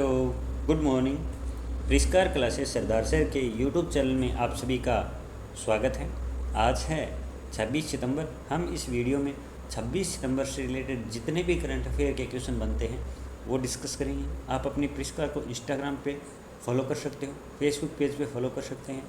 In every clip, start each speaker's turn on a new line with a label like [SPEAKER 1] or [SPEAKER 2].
[SPEAKER 1] Hello, good morning. रिस्कार classes Sardar sir के YouTube channel में आप सभी का स्वागत है। आज है 26 सितंबर। हम इस वीडियो में 26 सितंबर से रिलेटेड जितने भी करंट अफेयर के क्वेश्चन बनते हैं वो डिस्कस करेंगे। आप अपनी रिस्कार को इंस्टाग्राम पे फॉलो कर सकते हो, फेसबुक पेज पे फॉलो कर सकते हैं।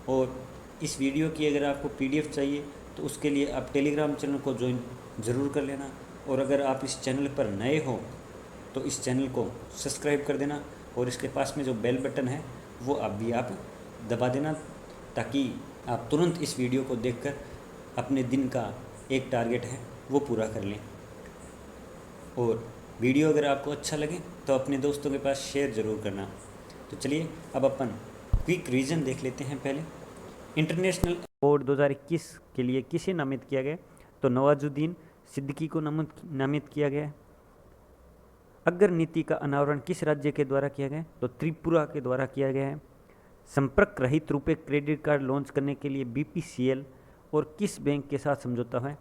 [SPEAKER 1] और इस वीडियो की अगर आपको पीडीएफ चाहिए तो उसके लिए आप टेलीग्राम चैनल को ज्वाइन ज़रूर कर लेना। और अगर आप इस चैनल पर नए हो तो इस चैनल को सब्सक्राइब कर देना और इसके पास में जो बेल बटन है वो आप दबा देना, ताकि आप तुरंत इस वीडियो को देखकर अपने दिन का एक टारगेट है वो पूरा कर लें। और वीडियो अगर आपको अच्छा लगे तो अपने दोस्तों के पास शेयर ज़रूर करना। तो चलिए अब अपन क्विक रीजन देख लेते हैं। पहले इंटरनेशनल अवार्ड 2021 के लिए किसे नामित किया गया? तो नवाजुद्दीन सिद्दीकी को नामित किया गया है। अगर नीति का अनावरण किस राज्य के द्वारा किया गया? तो त्रिपुरा के द्वारा किया गया है। संपर्क रहित रुपए क्रेडिट कार्ड लॉन्च करने के लिए बीपीसीएल और किस बैंक के साथ समझौता है?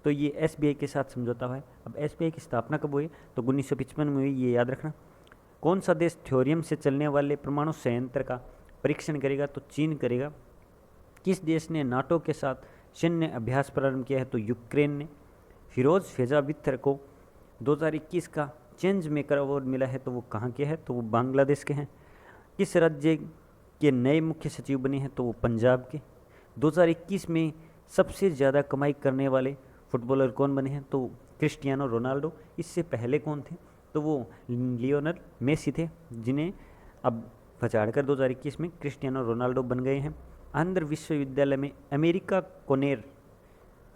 [SPEAKER 1] तो ये एसबीआई के साथ समझौता है। अब एसबीआई की स्थापना कब हुई? तो 1955 में हुई, ये याद रखना। कौन सा देश थ्योरियम से चलने वाले परमाणु संयंत्र का परीक्षण करेगा? तो चीन करेगा। किस देश ने नाटो के साथ सैन्य अभ्यास प्रारंभ किया है? तो यूक्रेन ने। फिरोज फेजा वित्तर को 2021 का चेंज मेकर अवार्ड मिला है, तो वो कहाँ के हैं? तो वो बांग्लादेश के हैं। किस राज्य के नए मुख्य सचिव बने हैं? तो वो पंजाब के। 2021 में सबसे ज़्यादा कमाई करने वाले फुटबॉलर कौन बने हैं? तो क्रिस्टियानो रोनाल्डो। इससे पहले कौन थे? तो वो लियोनल मेसी थे, जिन्हें अब पछाड़कर 2021 में क्रिस्टियानो रोनाल्डो बन गए हैं। आंध्र विश्वविद्यालय में अमेरिका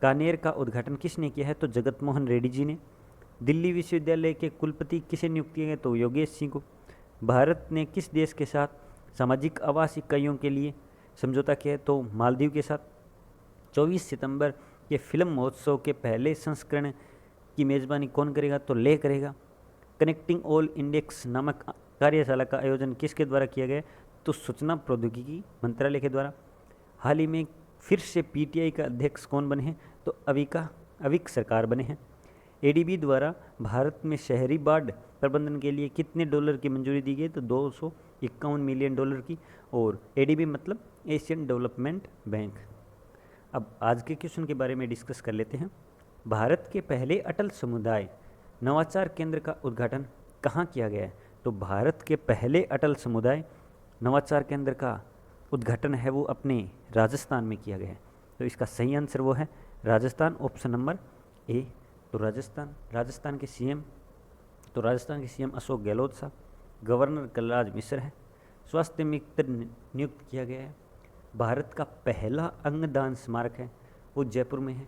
[SPEAKER 1] कानेर का उद्घाटन किसने किया है? तो जगत मोहन रेड्डी जी ने। दिल्ली विश्वविद्यालय के कुलपति किसे नियुक्त किए गए? तो योगेश सिंह को। भारत ने किस देश के साथ सामाजिक आवास इकाइयों के लिए समझौता किया है? तो मालदीव के साथ। 24 सितंबर के फिल्म महोत्सव के पहले संस्करण की मेज़बानी कौन करेगा? तो ले करेगा। कनेक्टिंग ऑल इंडेक्स नामक कार्यशाला का आयोजन किसके द्वारा किया गया? तो सूचना प्रौद्योगिकी मंत्रालय के द्वारा। हाल ही में फिर से पीटीआई का अध्यक्ष कौन बने हैं? तो अविक सरकार बने हैं। एडीबी द्वारा भारत में शहरी बाढ़ प्रबंधन के लिए कितने डॉलर की मंजूरी दी गई? तो 251 मिलियन डॉलर की। और एडीबी मतलब एशियन डेवलपमेंट बैंक। अब आज के क्वेश्चन के बारे में डिस्कस कर लेते हैं। भारत के पहले अटल समुदाय नवाचार केंद्र का उद्घाटन कहाँ किया गया है? तो भारत के पहले अटल समुदाय नवाचार केंद्र का उद्घाटन है वो अपने राजस्थान में किया गया है। तो इसका सही आंसर वो है राजस्थान, ऑप्शन नंबर ए। तो राजस्थान के सीएम अशोक गहलोत साहब। गवर्नर कलराज मिश्र है। स्वास्थ्य मित्र नियुक्त किया गया है। भारत का पहला अंगदान स्मारक है वो जयपुर में है।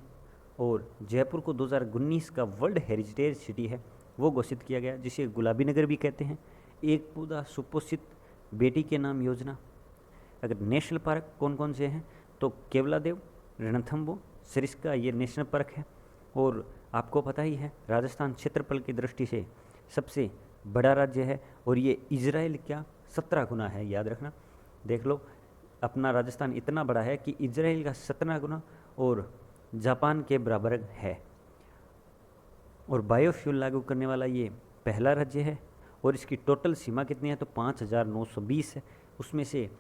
[SPEAKER 1] और जयपुर को 2019 का वर्ल्ड हेरिटेज सिटी है वो घोषित किया गया, जिसे गुलाबी नगर भी कहते हैं। एक पौधा सुपोषित बेटी के नाम योजना। अगर नेशनल पार्क कौन कौन से हैं? तो केवलादेव, रणथंबो, सरिस्का, ये नेशनल पार्क है। और आपको पता ही है राजस्थान क्षेत्रफल की दृष्टि से सबसे बड़ा राज्य है, और ये इजराइल का 17 गुना है, याद रखना। देख लो, अपना राजस्थान इतना बड़ा है कि इजराइल का 17 गुना और जापान के बराबर है। और बायोफ्यूल लागू करने वाला ये पहला राज्य है। और इसकी टोटल सीमा कितनी है? तो 5920 है। उसमें से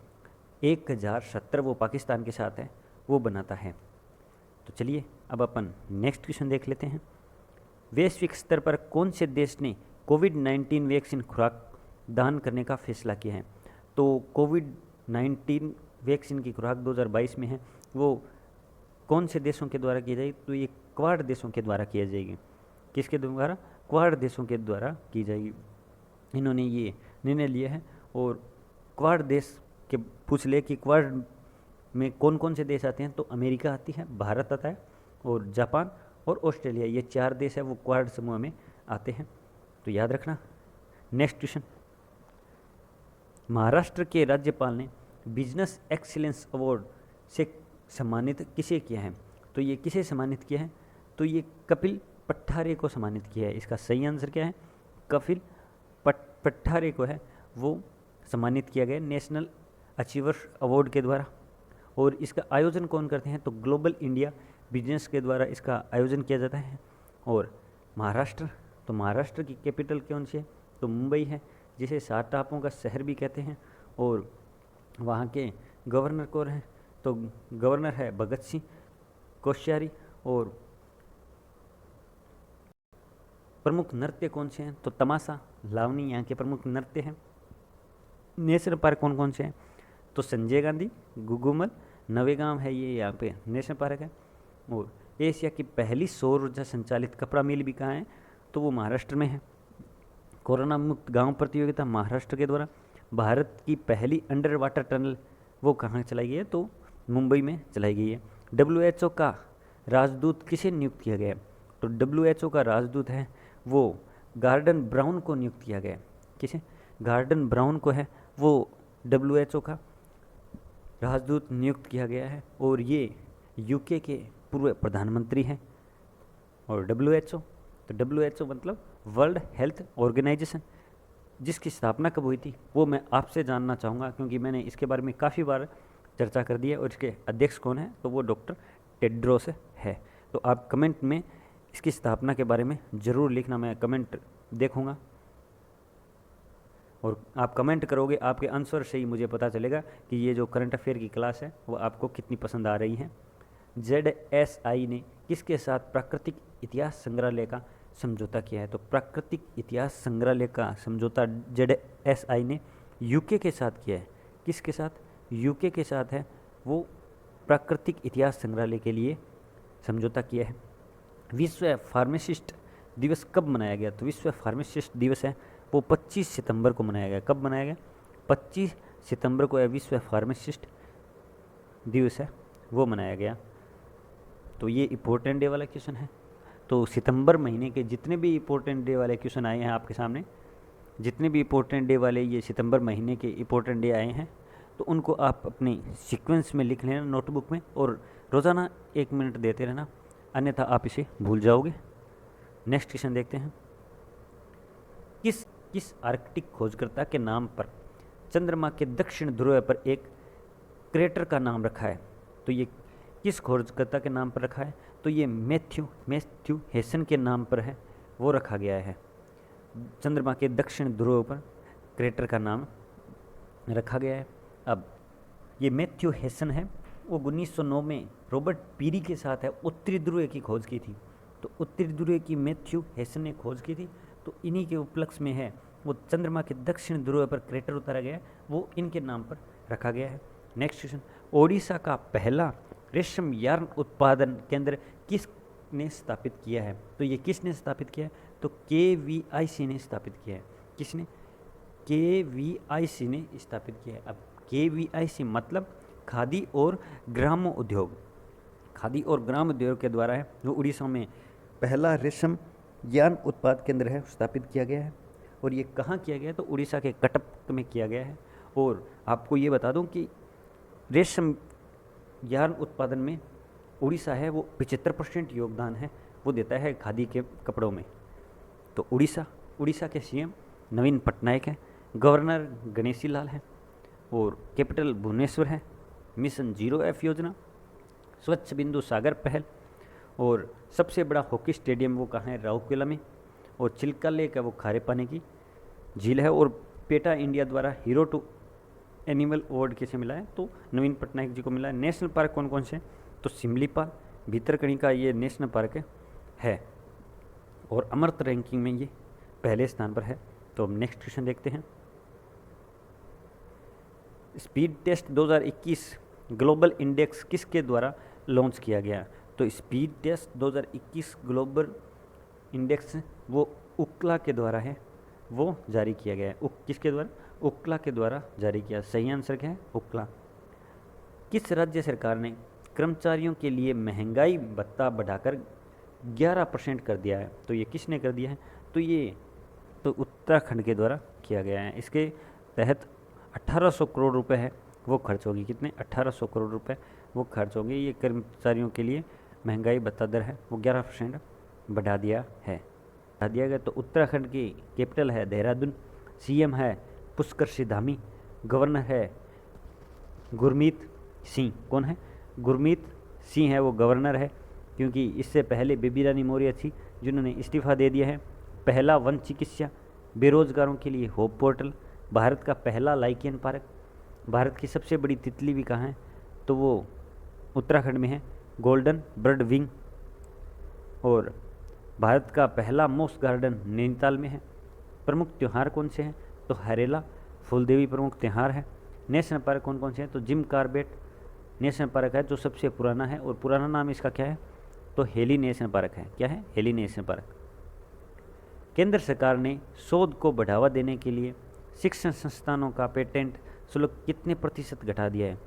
[SPEAKER 1] 1070 वो पाकिस्तान के साथ है, वो बनाता है। तो चलिए अब अपन नेक्स्ट क्वेश्चन देख लेते हैं। वैश्विक स्तर पर कौन से देश ने कोविड-19 वैक्सीन खुराक दान करने का फैसला किया है? तो कोविड-19 वैक्सीन की खुराक 2022 में है वो कौन से देशों के द्वारा की जाएगी? तो ये क्वाड देशों के द्वारा की जाएगी। किसके द्वारा? क्वाड देशों के द्वारा की जाएगी। इन्होंने ये निर्णय लिया है। और क्वाड देश के पूछ ले कि क्वाड में कौन कौन से देश आते हैं? तो अमेरिका आती है, भारत आता है, और जापान और ऑस्ट्रेलिया, ये 4 देश है वो क्वाड समूह में आते हैं। तो याद रखना। Next question. महाराष्ट्र के राज्यपाल ने बिजनेस एक्सीलेंस अवार्ड से सम्मानित किसे किया है? तो ये किसे सम्मानित किया है? तो ये कपिल पट्टारे को सम्मानित किया है। इसका सही आंसर क्या है? कपिल पट्टारे को है वो सम्मानित किया गया नेशनल अचीवर्स अवार्ड के द्वारा। और इसका आयोजन कौन करते हैं? तो ग्लोबल इंडिया बिजनेस के द्वारा इसका आयोजन किया जाता है। और महाराष्ट्र, तो महाराष्ट्र की कैपिटल कौन सी है? तो मुंबई है। जिसे 7 टापुओं का शहर भी कहते हैं। और वहाँ के गवर्नर कौन हैं, तो गवर्नर है भगत सिंह कोश्यारी। और प्रमुख नृत्य कौन से हैं, तो तमाशा लावनी यहाँ के प्रमुख नृत्य हैं। नेशनल पार्क कौन कौन से हैं, तो संजय गांधी, गुगुमल, नवेगांव है ये यहाँ पे नेशनल पार्क है। और एशिया की पहली सौर ऊर्जा संचालित कपड़ा मिल भी कहाँ है, तो वो महाराष्ट्र में है। कोरोना मुक्त गांव प्रतियोगिता महाराष्ट्र के द्वारा। भारत की पहली अंडर वाटर टनल वो कहाँ चलाई गई है, तो मुंबई में चलाई गई है। WHO का राजदूत किसे नियुक्त किया गया है, तो WHO का राजदूत है वो गार्डन ब्राउन को नियुक्त किया गया है। किसे, गार्डन ब्राउन को है वो WHO का राजदूत नियुक्त किया गया है। और ये UK के पूर्व प्रधानमंत्री हैं। और WHO, तो WHO मतलब वर्ल्ड हेल्थ ऑर्गेनाइजेशन, जिसकी स्थापना कब हुई थी वो मैं आपसे जानना चाहूँगा, क्योंकि मैंने इसके बारे में काफ़ी बार चर्चा कर दी है। और इसके अध्यक्ष कौन है, तो वो डॉक्टर टेड्रोस है। तो आप कमेंट में इसकी स्थापना के बारे में ज़रूर लिखना, मैं कमेंट देखूँगा। और आप कमेंट करोगे, आपके आंसर से ही मुझे पता चलेगा कि ये जो करंट अफेयर की क्लास है वो आपको कितनी पसंद आ रही है। ZSI ने किसके साथ प्राकृतिक इतिहास संग्रहालय का समझौता किया है, तो प्राकृतिक इतिहास संग्रहालय का समझौता ZSI ने UK के साथ किया है। किसके साथ, UK के साथ है वो प्राकृतिक इतिहास संग्रहालय के लिए समझौता किया है। विश्व फार्मासिस्ट दिवस कब मनाया गया, तो विश्व फार्मासिस्ट दिवस है वो 25 सितंबर को मनाया गया। कब मनाया गया, 25 सितंबर को विश्व फार्मासिस्ट दिवस है वो मनाया गया। तो ये इम्पोर्टेंट डे वाला क्वेश्चन है। तो सितंबर महीने के जितने भी इम्पोर्टेंट डे वाले क्वेश्चन आए हैं आपके सामने, जितने भी इम्पोर्टेंट डे वाले ये सितंबर महीने के इम्पोर्टेंट डे आए हैं, तो उनको आप अपनी सीक्वेंस में लिख लेना नोटबुक में, और रोज़ाना 1 मिनट देते रहना, अन्यथा आप इसे भूल जाओगे। नेक्स्ट क्वेश्चन देखते हैं। किस आर्कटिक खोजकर्ता के नाम पर चंद्रमा के दक्षिण ध्रुव पर एक क्रेटर का नाम रखा है, तो ये किस खोजकर्ता के नाम पर रखा है, तो ये मैथ्यू हेसन के नाम पर है वो रखा गया है। चंद्रमा के दक्षिण ध्रुव पर क्रेटर का नाम रखा गया है। अब ये मैथ्यू हेसन है वो 1909 में रॉबर्ट पीरी के साथ है उत्तरी ध्रुव की खोज की थी। तो उत्तरी ध्रुव की मैथ्यू हेसन ने खोज की थी, तो इन्हीं के उपलक्ष्य में है वो चंद्रमा के दक्षिण ध्रुव पर क्रेटर उतारा गया है, वो इनके नाम पर रखा गया है। नेक्स्ट क्वेश्चन, ओडिशा का पहला रेशम यार्न उत्पादन केंद्र किसने स्थापित किया है, तो ये किसने स्थापित किया है, तो KVIC ने स्थापित किया है। किसने, KVIC ने स्थापित किया है। अब KVIC मतलब खादी और ग्राम उद्योग, खादी और ग्राम उद्योग के द्वारा है जो उड़ीसा में पहला रेशम यार्न उत्पाद केंद्र है स्थापित किया गया है। और ये कहाँ किया गया है, तो उड़ीसा के कटक में किया गया है। और आपको ये बता दूं कि रेशम यार्न उत्पादन में उड़ीसा है वो 75% योगदान है वो देता है खादी के कपड़ों में। तो उड़ीसा के CM नवीन पटनायक हैं, गवर्नर गणेशी लाल हैं, और कैपिटल भुवनेश्वर है। मिशन 0F योजना, स्वच्छ बिंदु सागर पहल, और सबसे बड़ा हॉकी स्टेडियम वो कहाँ है, राउरकेला में। और चिल्का लेक है वो खारे पानी की झील है। और पेटा इंडिया द्वारा हीरो टू एनिमल अवार्ड किसे मिला है, तो नवीन पटनायक जी को मिला है। नेशनल पार्क कौन कौन से, तो सिमलीपाल, भीतरकनिका ये नेशनल पार्क है। और अमर्त रैंकिंग में ये पहले स्थान पर है। तो अब नेक्स्ट क्वेश्चन देखते हैं। स्पीड टेस्ट 2021 ग्लोबल इंडेक्स किसके द्वारा लॉन्च किया गया, तो स्पीड टेस्ट 2021 ग्लोबल इंडेक्स वो उक्ला के द्वारा है वो जारी किया गया है। किसके द्वारा, उक्ला के द्वारा जारी किया। सही आंसर क्या है, उक्ला। किस राज्य सरकार ने कर्मचारियों के लिए महंगाई भत्ता बढ़ाकर 11% कर दिया है, तो ये किसने कर दिया है, तो ये तो उत्तराखंड के द्वारा किया गया है। इसके तहत 1800 करोड़ रुपए है वो खर्च होगी। कितने, 1800 करोड़ रुपए वो खर्च होंगे। ये कर्मचारियों के लिए महंगाई भत्ता दर है वो 11% बढ़ा दिया गया। तो उत्तराखंड की कैपिटल है देहरादून, CM है पुष्कर सिंह धामी, गवर्नर है गुरमीत सिंह। कौन है, गुरमीत सिंह है वो गवर्नर है, क्योंकि इससे पहले बेबी रानी मौर्य थी जिन्होंने इस्तीफा दे दिया है। पहला वन चिकित्सा बेरोजगारों के लिए होप पोर्टल, भारत का पहला लाइकेन पार्क, भारत की सबसे बड़ी तितली भी कहाँ है, तो वो उत्तराखंड में है, गोल्डन बर्ड विंग, और भारत का पहला मोक्ष गार्डन नैनीताल में है। प्रमुख त्यौहार कौन से हैं, तो हरेला, फूलदेवी प्रमुख त्यौहार है। नेशनल पार्क कौन कौन से हैं, तो जिम कॉर्बेट नेशनल पार्क है जो सबसे पुराना है, और पुराना नाम इसका क्या है, तो हेली नेशनल पार्क है। क्या है, हेली नेशनल पार्क। केंद्र सरकार ने शोध को बढ़ावा देने के लिए शिक्षण संस्थानों का पेटेंट शुल्क कितने प्रतिशत घटा दिया है,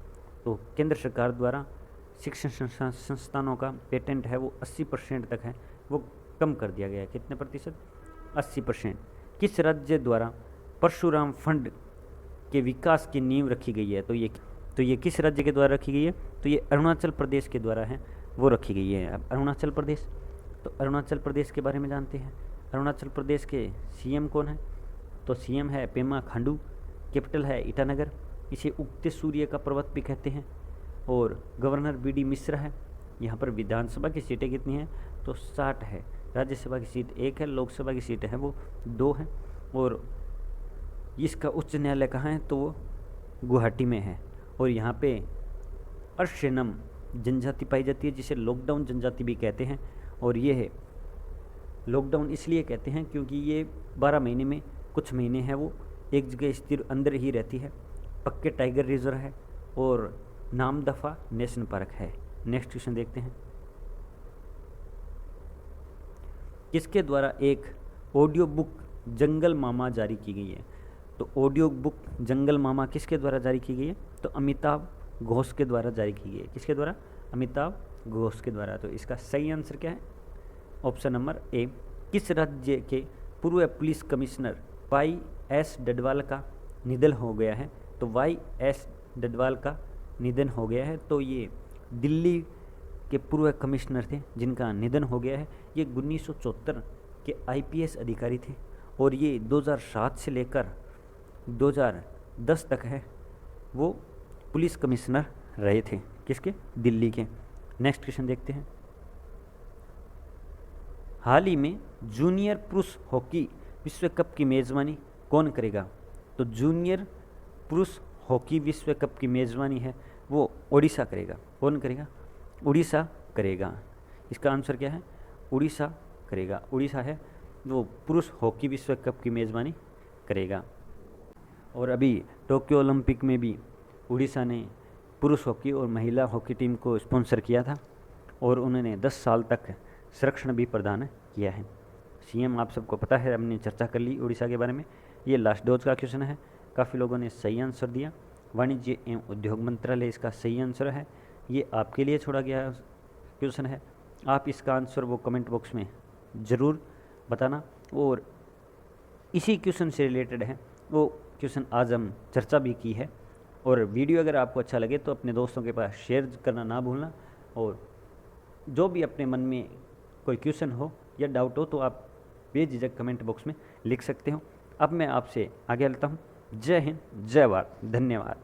[SPEAKER 1] तो केंद्र सरकार द्वारा शिक्षण संस्थानों का पेटेंट है वो 80% तक है, वो कम कर दिया गया है। कितने प्रतिशत, 80%। किस राज्य द्वारा परशुराम फंड के विकास की नींव रखी गई है, तो ये किस राज्य के द्वारा रखी गई है, तो ये अरुणाचल प्रदेश के द्वारा है वो रखी गई है। अब अरुणाचल प्रदेश, तो अरुणाचल प्रदेश के बारे में जानते हैं। अरुणाचल प्रदेश के सीएम कौन है, तो सीएम है पेमा खांडू, कैपिटल है ईटानगर, इसे उगते सूर्य का पर्वत भी कहते हैं, और गवर्नर बीडी मिश्रा है। यहाँ पर विधानसभा की सीटें कितनी हैं, तो 60 है। राज्यसभा की सीट 1 है, लोकसभा की सीटें हैं वो 2 हैं, और इसका उच्च न्यायालय कहाँ है, तो वो गुवाहाटी में है। और यहाँ पे अर्शेनम जनजाति पाई जाती है, जिसे लॉकडाउन जनजाति भी कहते हैं, और ये है लॉकडाउन इसलिए कहते हैं क्योंकि ये 12 महीने में कुछ महीने हैं वो एक जगह स्थिर अंदर ही रहती है। पक्के टाइगर रिजर्व है, और नामदफा नेशनल पार्क है। नेक्स्ट क्वेश्चन देखते हैं। किसके द्वारा एक ऑडियो बुक जंगल मामा जारी की गई है, तो ऑडियो बुक जंगल मामा किसके द्वारा जारी की गई है, तो अमिताभ घोष के द्वारा जारी की गई है। किसके द्वारा, अमिताभ घोष के द्वारा। तो इसका सही आंसर क्या है, ऑप्शन नंबर ए। किस राज्य के पूर्व police commissioner Y S Dadwal का निधन हो गया है, तो वाई एस डडवाल का निधन हो गया है, तो ये दिल्ली के पूर्व कमिश्नर थे जिनका निधन हो गया है। ये 1974 के आईपीएस अधिकारी थे, और ये 2007 से लेकर 2010 तक है वो पुलिस कमिश्नर रहे थे। किसके, दिल्ली के। नेक्स्ट क्वेश्चन देखते हैं। हाल ही में जूनियर पुरुष हॉकी विश्व कप की मेज़बानी कौन करेगा, तो जूनियर पुरुष हॉकी विश्व कप की मेज़बानी है वो ओडिशा करेगा। कौन करेगा, उड़ीसा करेगा। इसका आंसर क्या है, उड़ीसा करेगा। उड़ीसा है वो पुरुष हॉकी विश्व कप की मेज़बानी करेगा। और अभी टोक्यो ओलंपिक में भी उड़ीसा ने पुरुष हॉकी और महिला हॉकी टीम को स्पॉन्सर किया था, और उन्होंने 10 साल तक संरक्षण भी प्रदान किया है। सीएम आप सबको पता है, हमने चर्चा कर ली उड़ीसा के बारे में। ये लास्ट डोज का क्वेश्चन है, काफ़ी लोगों ने सही आंसर दिया। वाणिज्य एवं उद्योग मंत्रालय इसका सही आंसर है। ये आपके लिए छोड़ा गया क्वेश्चन है, आप इसका आंसर वो कमेंट बॉक्स में ज़रूर बताना। और इसी क्वेश्चन से रिलेटेड है वो क्वेश्चन आज हम चर्चा भी की है। और वीडियो अगर आपको अच्छा लगे तो अपने दोस्तों के पास शेयर करना ना भूलना, और जो भी अपने मन में कोई क्वेश्चन हो या डाउट हो तो आप बेझिझक कमेंट बॉक्स में लिख सकते हो। अब मैं आपसे आगे चलता हूँ। जय हिंद, जय भारत, धन्यवाद।